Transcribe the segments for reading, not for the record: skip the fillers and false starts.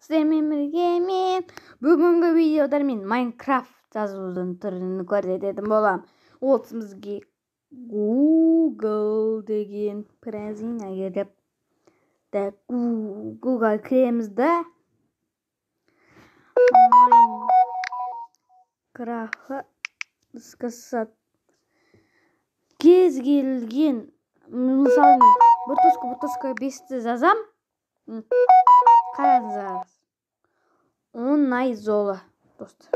сіздермен бірге мен бүгінгі видеода мен Майнкрафт жазудың түрін көрсететін боламын. Ол бізге Google деген программа керек. Google кіреміз да Майнкрафт іске кез келген, мысалы мен 1.5-ті жазам. Қараңыздар, оңай жолы достар.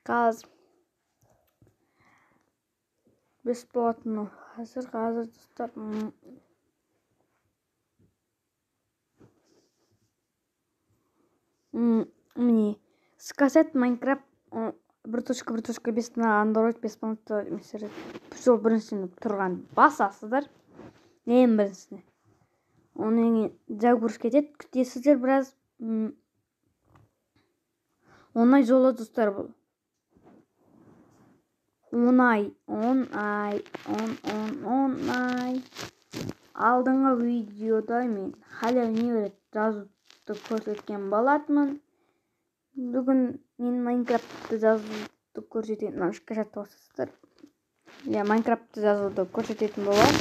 Қазір бесплатно қазір достар. Міне скачать Майнкрафт 1.5 на Android бесплатно сол біріншісіне тұрған басасыздар. Ең біріншісіне. Оның загрузка кетеді, күтесіздер біраз. Оңай жолы достар бұл. Оңай. Алдыңғы видеода мен Hello Neighborhood жазуды көрсеткен болатынмын. Бүгін мен Майнкрафтты жазуды көрсететін скачаттасыздар. Майнкрафтты жазуды көрсететін боламын.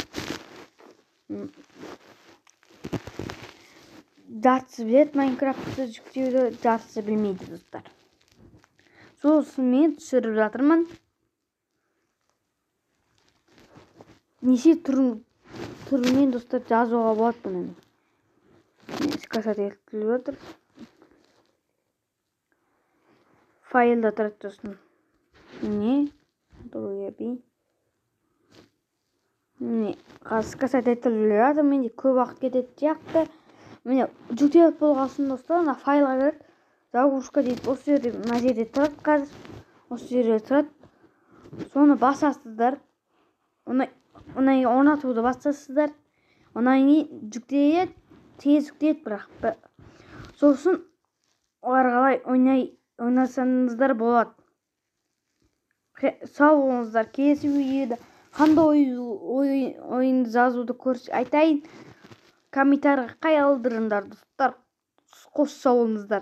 Жартысы біледі Майнкрафтты жүктеуді, жартысы білмейді достар. Сосын мен түсіріп жатырмын. Неше түрімен достар жазуға болады бұны. Скачать етіліп жатыр. Файлда тұрады достар. Қазір скачать етіліп жатыр. Менде көп уақыт кетеді сияқты. Міне жүктеліп болғасын достар, файлға кіріп, загрузка дейді. Осы жерде, мына жерде тұрады қазір. Осы жерде тұрады. Соны басасыздар. Оны орнатуды басасыздар. Онан кейін жүктеледі, тез жүктеледі бірақ. Сосын олар қалай ойнасаңыздар болады. Сау болыңыздар. Келесі видеода қандай ойынды жазуды айтайын. Комментарийға қалдырыңдар достар. Қош сау болыңыздар.